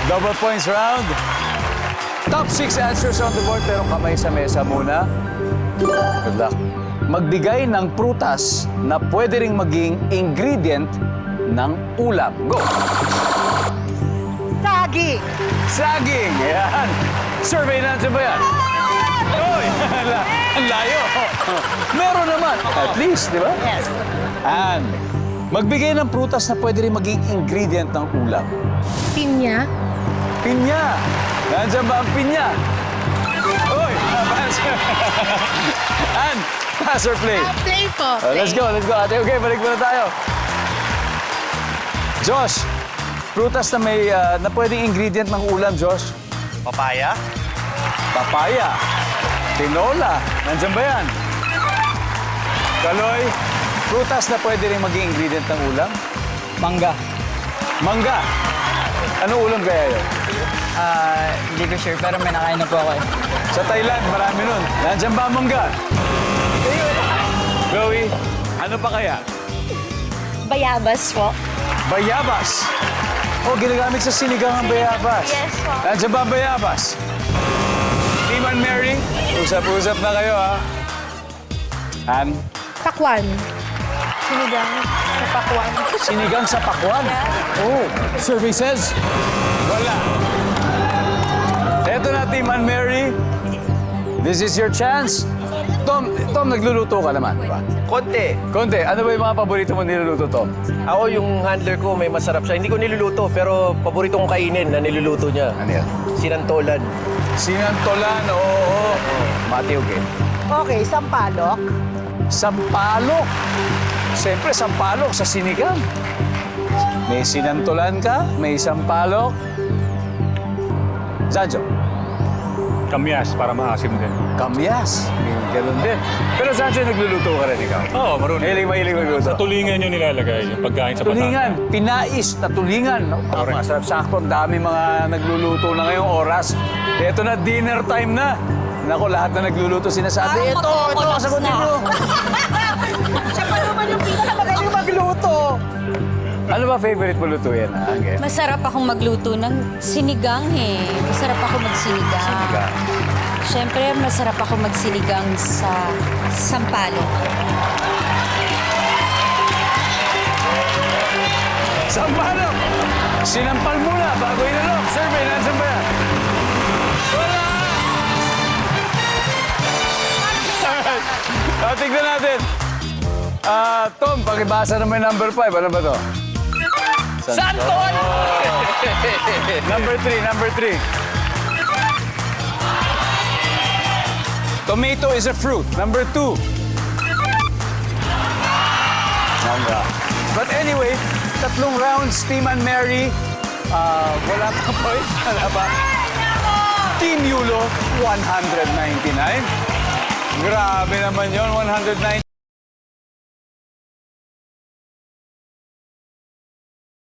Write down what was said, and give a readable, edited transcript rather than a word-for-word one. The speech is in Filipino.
Double points round. Top 6 answers on the board, pero kamay sa mesa muna. Good luck. Magbigay ng prutas na pwede ring maging ingredient ng ulam. Go! Saging. Saging! Ayan. Survey natin ba yan? Uy! Ang layo. Meron naman. At least, di ba? Yes. And magbigay ng prutas na pwede rin maging ingredient ng ulam. Pinya. Pinya! Nandiyan ba ang pinya? Uy! Pass. And pass or play? Play po. Let's go, let's go. Ate, okay, balik muna tayo. Josh, prutas na may na pwedeng ingredient ng ulam, Josh. Papaya? Papaya. Tinola. Nandiyan ba yan? Kaloy, prutas na pwede rin maging ingredient ng ulam? Mangga. Mangga. Ano ulam kaya yun? Hindi ko sure, pero may nakain na po ako eh. Sa Thailand, marami nun. Nandiyan ba ang mangga? Chloe, ano pa kaya? Bayabas po. Bayabas. Oh, ginagamit sa sinigang ang bayabas. Yes, po. Nandiyan ba ang bayabas? Team and Mary, usap-usap na kayo, ha? And Pakwan. Sinigang sa pakwan. sinigang sa pakwan. Oh, survey says, wala. Eto na, Team and Mary. This is your chance. Tom, nagluluto ka naman, di ba? Konti. Konti, ano ba yung mga paborito mo niluluto, Tom? Ako yung handler ko, may masarap siya. Hindi ko niluluto, pero paborito kong kainin na niluluto niya. Ano yan? Sinantolan. Sinantolan, oo. Matthew, okay. Okay, sampalok. Sampalok. Siyempre, sampalok sa sinigang. May sinantolan ka, may sampalok. Zanjo, Kamyas para maasim din. kamyas. Ganun din. Pero Zanjo, nagluluto ka rin ikaw. Oo, marunong. Mahilig magluto. Sa tulingan yung nilalagay, yung pagkain sa Tulingan, pinais na tulingan. Correct. Masarap sakto, ang dami mga nagluluto na ngayong oras. Ito na, dinner time na. Naku, lahat na nagluluto sinasabi, ito, sagutin nyo. Siya pa naman yung pinakamagaling magluto. Ano ba favorite mo lutuin, ha? Okay. Masarap akong magluto ng sinigang eh. Masarap ako magsinigang. Sinigang. Siyempre, masarap ako magsinigang sa sampalok. Sampalok! Sinampal muna bago inalok. Survey, nandiyan ba yan? Wala! Alright. Tignan natin. Tom, pakibasa naman yung number 5. Ano ba to? Santon! Number 3. Tomato is a fruit. Number 2. Mangga. But anyway, 3 rounds, Team and Mary. Wala pa point. Wala pa. Team Yulo, 199. Grabe naman yon, 199.